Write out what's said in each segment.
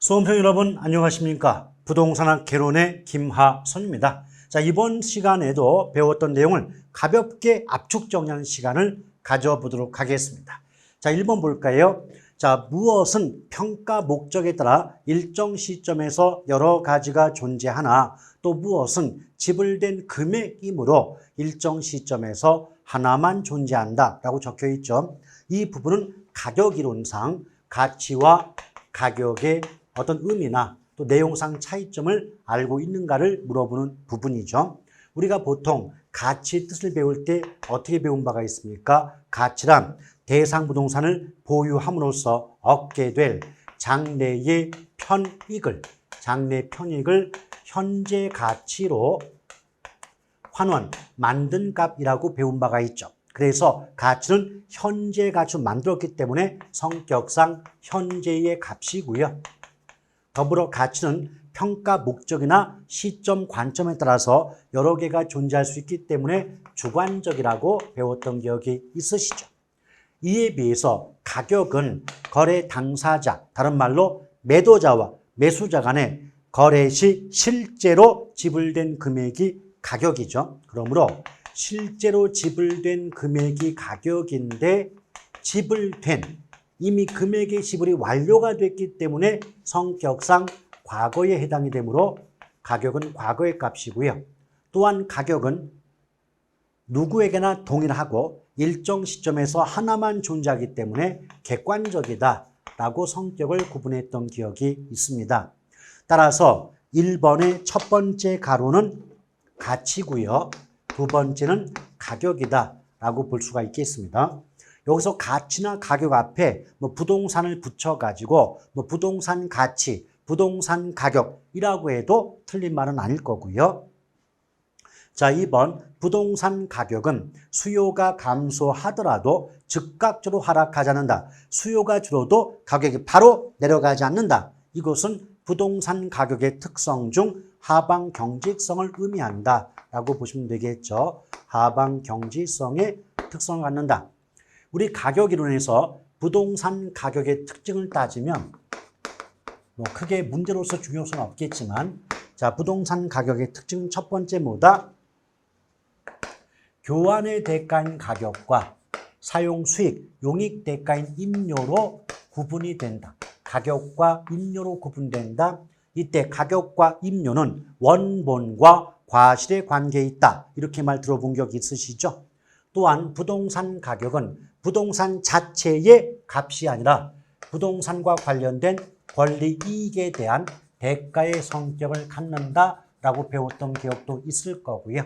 수험생 여러분 안녕하십니까? 부동산학 개론의 김하선입니다. 자, 이번 시간에도 배웠던 내용을 가볍게 압축 정리하는 시간을 가져보도록 하겠습니다. 자, 1번 볼까요? 자, 무엇은 평가 목적에 따라 일정 시점에서 여러 가지가 존재하나 또 무엇은 지불된 금액이므로 일정 시점에서 하나만 존재한다 라고 적혀 있죠. 이 부분은 가격이론상 가치와 가격의 어떤 의미나 또 내용상 차이점을 알고 있는가를 물어보는 부분이죠. 우리가 보통 가치 뜻을 배울 때 어떻게 배운 바가 있습니까? 가치란 대상 부동산을 보유함으로써 얻게 될 장래의 편익을 현재 가치로 환원, 만든 값이라고 배운 바가 있죠. 그래서 가치는 현재 가치로 만들었기 때문에 성격상 현재의 값이고요. 더불어 가치는 평가 목적이나 시점 관점에 따라서 여러 개가 존재할 수 있기 때문에 주관적이라고 배웠던 기억이 있으시죠. 이에 비해서 가격은 거래 당사자, 다른 말로 매도자와 매수자 간의 거래 시 실제로 지불된 금액이 가격이죠. 그러므로 실제로 지불된 금액이 가격인데 이미 금액의 지불이 완료가 됐기 때문에 성격상 과거에 해당이 되므로 가격은 과거의 값이고요. 또한 가격은 누구에게나 동일하고 일정 시점에서 하나만 존재하기 때문에 객관적이다라고 성격을 구분했던 기억이 있습니다. 따라서 1번의 첫 번째 가로는 가치고요. 두 번째는 가격이다라고 볼 수가 있겠습니다. 여기서 가치나 가격 앞에 부동산을 붙여가지고 부동산 가치, 부동산 가격이라고 해도 틀린 말은 아닐 거고요. 자, 2번 부동산 가격은 수요가 감소하더라도 즉각적으로 하락하지 않는다. 수요가 줄어도 가격이 바로 내려가지 않는다. 이것은 부동산 가격의 특성 중 하방 경직성을 의미한다 라고 보시면 되겠죠. 하방 경직성의 특성을 갖는다. 우리 가격 이론에서 부동산 가격의 특징을 따지면 크게 문제로서 중요할 수는 없겠지만, 자, 부동산 가격의 특징 첫 번째 뭐다? 교환의 대가인 가격과 사용 수익, 용익 대가인 임료로 구분이 된다. 가격과 임료로 구분된다. 이때 가격과 임료는 원본과 과실의 관계에 있다. 이렇게 말 들어본 적 있으시죠? 또한 부동산 가격은 부동산 자체의 값이 아니라 부동산과 관련된 권리 이익에 대한 대가의 성격을 갖는다라고 배웠던 기억도 있을 거고요.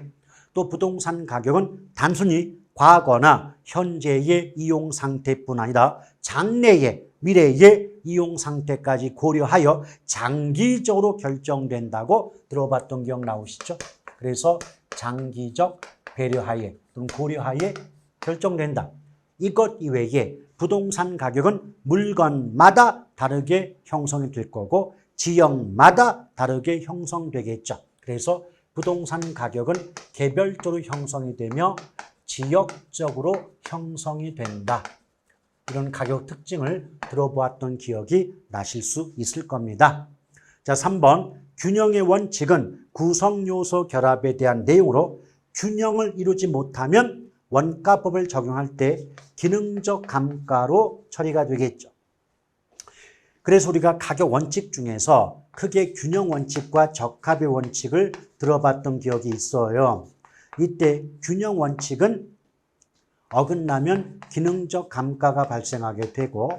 또 부동산 가격은 단순히 과거나 현재의 이용 상태뿐 아니라 장래의 미래의 이용 상태까지 고려하여 장기적으로 결정된다고 들어봤던 기억 나오시죠? 그래서 장기적 배려하에 또는 고려하에 결정된다. 이것 이외에 부동산 가격은 물건마다 다르게 형성이 될 거고 지역마다 다르게 형성되겠죠. 그래서 부동산 가격은 개별적으로 형성이 되며 지역적으로 형성이 된다. 이런 가격 특징을 들어보았던 기억이 나실 수 있을 겁니다. 자, 3번 균형의 원칙은 구성요소 결합에 대한 내용으로 균형을 이루지 못하면 원가법을 적용할 때 기능적 감가로 처리가 되겠죠. 그래서 우리가 가격 원칙 중에서 크게 균형 원칙과 적합의 원칙을 들어봤던 기억이 있어요. 이때 균형 원칙은 어긋나면 기능적 감가가 발생하게 되고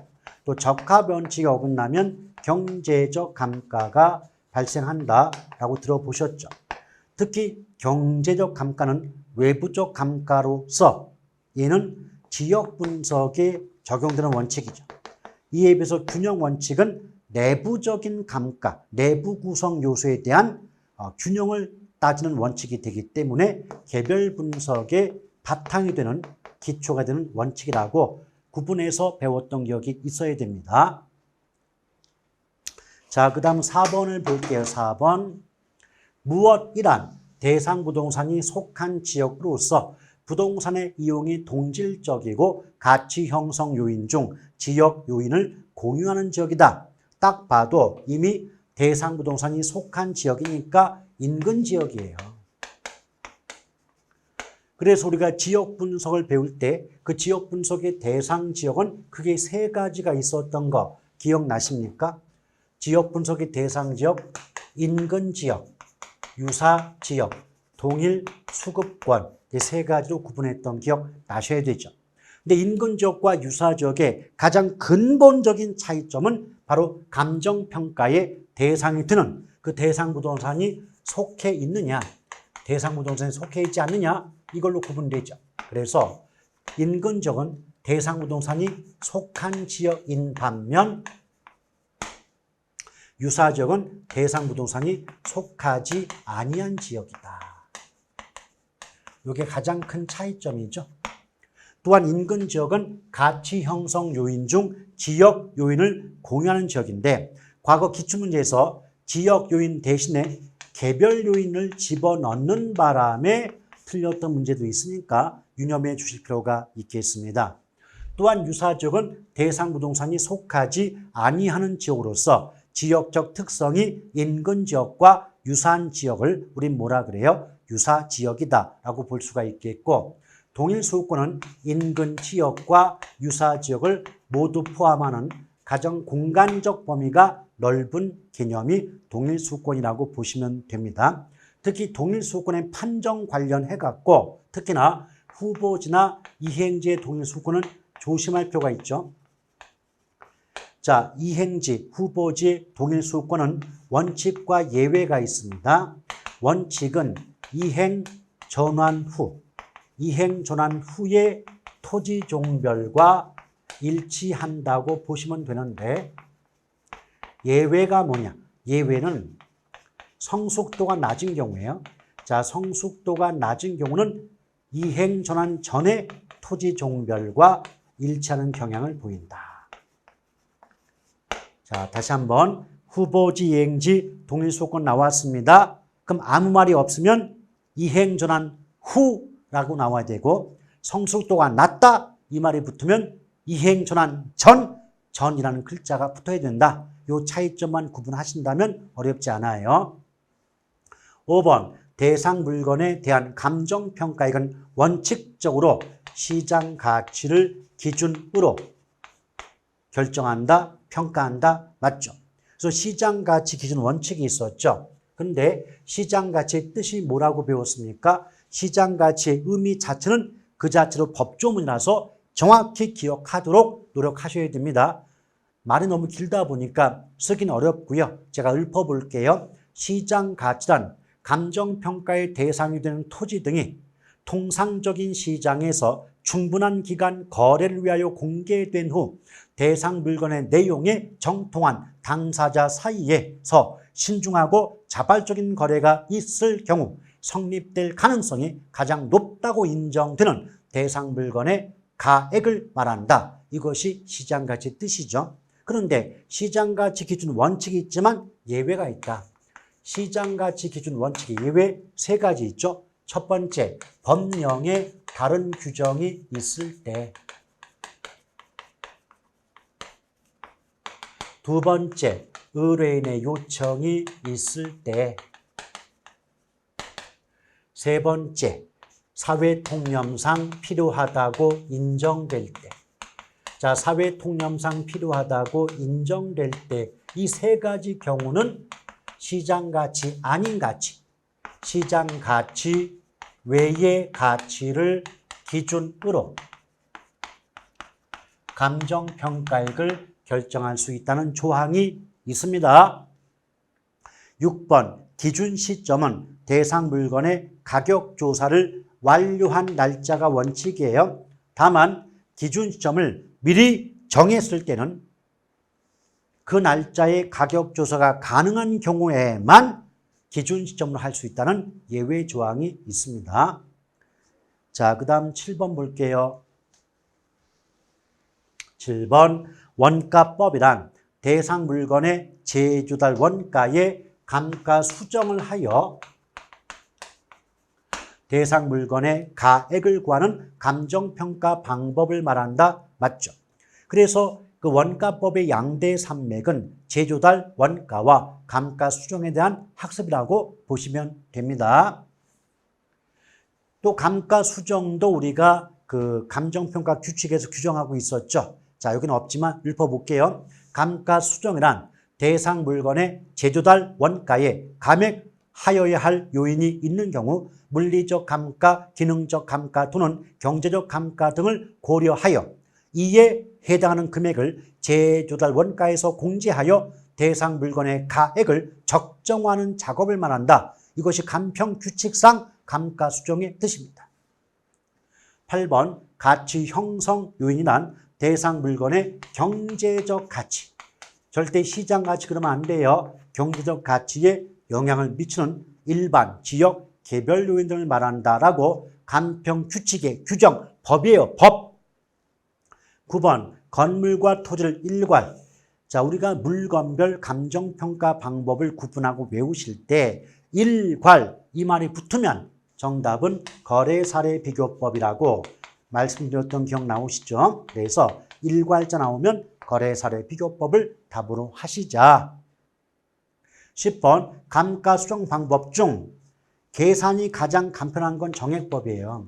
또 적합 원칙이 어긋나면 경제적 감가가 발생한다라고 들어보셨죠. 특히 경제적 감가는 외부적 감가로서 얘는 지역 분석에 적용되는 원칙이죠. 이에 비해서 균형 원칙은 내부적인 감가, 내부 구성 요소에 대한 균형을 따지는 원칙이 되기 때문에 개별 분석의 바탕이 되는 기초가 되는 원칙이라고 구분해서 배웠던 기억이 있어야 됩니다. 자, 그 다음 4번을 볼게요. 4번. 무엇이란 대상 부동산이 속한 지역으로서 부동산의 이용이 동질적이고 가치 형성 요인 중 지역 요인을 공유하는 지역이다. 딱 봐도 이미 대상 부동산이 속한 지역이니까 인근 지역이에요. 그래서 우리가 지역 분석을 배울 때 그 지역 분석의 대상 지역은 크게 세 가지가 있었던 거 기억나십니까? 지역 분석의 대상 지역, 인근 지역, 유사 지역, 동일 수급권 이 세 가지로 구분했던 기억 나셔야 되죠. 근데 인근 지역과 유사 지역의 가장 근본적인 차이점은 바로 감정평가의 대상이 드는 그 대상 부동산이 속해 있느냐, 대상 부동산이 속해 있지 않느냐 이걸로 구분되죠. 그래서 인근 지역은 대상 부동산이 속한 지역인 반면 유사 지역은 대상 부동산이 속하지 아니한 지역이다. 이게 가장 큰 차이점이죠. 또한 인근 지역은 가치 형성 요인 중 지역 요인을 공유하는 지역인데 과거 기출문제에서 지역 요인 대신에 개별 요인을 집어넣는 바람에 틀렸던 문제도 있으니까 유념해 주실 필요가 있겠습니다. 또한 유사 지역은 대상 부동산이 속하지 아니하는 지역으로서 지역적 특성이 인근 지역과 유사한 지역을 우린 뭐라 그래요? 유사 지역이다라고 볼 수가 있겠고 동일 수도권은 인근 지역과 유사 지역을 모두 포함하는 가장 공간적 범위가 넓은 개념이 동일 수도권이라고 보시면 됩니다. 특히 동일 수도권의 판정 관련해 갖고 특히나 후보지나 이행지의 동일 수도권은 조심할 필요가 있죠. 자, 이행지, 후보지, 동일 수도권은 원칙과 예외가 있습니다. 원칙은 이행 전환 후에 토지 종별과 일치한다고 보시면 되는데 예외가 뭐냐? 예외는 성숙도가 낮은 경우예요. 자, 성숙도가 낮은 경우는 이행 전환 전에 토지 종별과 일치하는 경향을 보인다. 자, 다시 한번 후보지, 이행지, 동일 수도권 나왔습니다. 그럼 아무 말이 없으면 이행 전환 후라고 나와야 되고 성숙도가 낮다 이 말이 붙으면 이행 전환 전이라는 글자가 붙어야 된다. 이 차이점만 구분하신다면 어렵지 않아요. 5번 대상 물건에 대한 감정평가액은 원칙적으로 시장 가치를 기준으로 결정한다, 평가한다. 맞죠? 그래서 시장 가치 기준 원칙이 있었죠. 그런데 시장 가치의 뜻이 뭐라고 배웠습니까? 시장 가치의 의미 자체는 그 자체로 법조문이라서 정확히 기억하도록 노력하셔야 됩니다. 말이 너무 길다 보니까 쓰기는 어렵고요. 제가 읊어볼게요. 시장 가치란 감정평가의 대상이 되는 토지 등이 통상적인 시장에서 충분한 기간 거래를 위하여 공개된 후 대상 물건의 내용에 정통한 당사자 사이에서 신중하고 자발적인 거래가 있을 경우 성립될 가능성이 가장 높다고 인정되는 대상 물건의 가액을 말한다. 이것이 시장가치의 뜻이죠. 그런데 시장가치 기준 원칙이 있지만 예외가 있다. 시장가치 기준 원칙의 예외 세 가지 있죠. 첫 번째, 법령에 다른 규정이 있을 때. 두 번째, 의뢰인의 요청이 있을 때. 세 번째, 사회통념상 필요하다고 인정될 때. 자, 사회통념상 필요하다고 인정될 때 이 세 가지 경우는 시장가치 아닌 가치, 시장가치 외의 가치를 기준으로 감정평가액을 결정할 수 있다는 조항이 있습니다. 6번 기준 시점은 대상 물건의 가격 조사를 완료한 날짜가 원칙이에요. 다만 기준 시점을 미리 정했을 때는 그 날짜에 가격 조사가 가능한 경우에만 기준 시점으로 할 수 있다는 예외 조항이 있습니다. 자, 그 다음 7번 볼게요. 7번 원가법이란 대상 물건의 제조달 원가의 감가 수정을 하여 대상 물건의 가액을 구하는 감정평가 방법을 말한다. 맞죠? 그래서 그 원가법의 양대 산맥은 제조달 원가와 감가수정에 대한 학습이라고 보시면 됩니다. 또 감가수정도 우리가 그 감정평가 규칙에서 규정하고 있었죠. 자, 여기는 없지만 읊어볼게요. 감가수정이란 대상 물건의 제조달 원가에 감액하여야 할 요인이 있는 경우 물리적 감가, 기능적 감가 또는 경제적 감가 등을 고려하여 이에 해당하는 금액을 제조달 원가에서 공제하여 대상 물건의 가액을 적정화하는 작업을 말한다. 이것이 감평규칙상 감가수정의 뜻입니다. 8번 가치 형성 요인이란 대상 물건의 경제적 가치. 절대 시장 가치 그러면 안 돼요. 경제적 가치에 영향을 미치는 일반, 지역, 개별 요인 등을 말한다라고 감평규칙의 규정, 법이에요. 법. 9번 건물과 토지를 일괄. 자, 우리가 물건별 감정평가 방법을 구분하고 외우실 때 일괄 이 말이 붙으면 정답은 거래사례비교법이라고 말씀드렸던 기억 나오시죠? 그래서 일괄자 나오면 거래사례비교법을 답으로 하시자. 10번 감가수정 방법 중 계산이 가장 간편한 건 정액법이에요.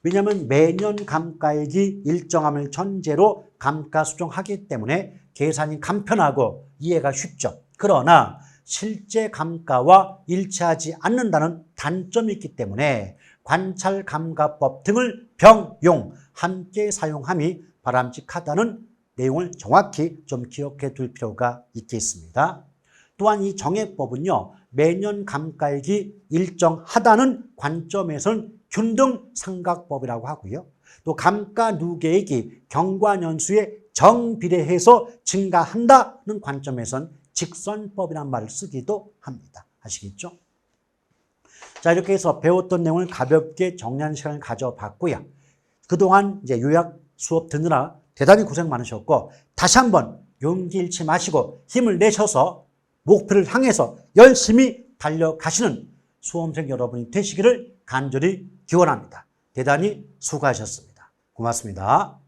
왜냐하면 매년 감가액이 일정함을 전제로 감가수정하기 때문에 계산이 간편하고 이해가 쉽죠. 그러나 실제 감가와 일치하지 않는다는 단점이 있기 때문에 관찰감가법 등을 병용, 함께 사용함이 바람직하다는 내용을 정확히 좀 기억해 둘 필요가 있겠습니다. 또한 이 정액법은요, 매년 감가액이 일정하다는 관점에서는 균등삼각법이라고 하고요. 또 감가 누계액이 경과년수에 정비례해서 증가한다는 관점에서는 직선법이라는 말을 쓰기도 합니다. 아시겠죠? 자, 이렇게 해서 배웠던 내용을 가볍게 정리하는 시간을 가져봤고요. 그동안 이제 요약 수업 듣느라 대단히 고생 많으셨고, 다시 한번 용기 잃지 마시고 힘을 내셔서 목표를 향해서 열심히 달려가시는 수험생 여러분이 되시기를 간절히 기원합니다. 대단히 수고하셨습니다. 고맙습니다.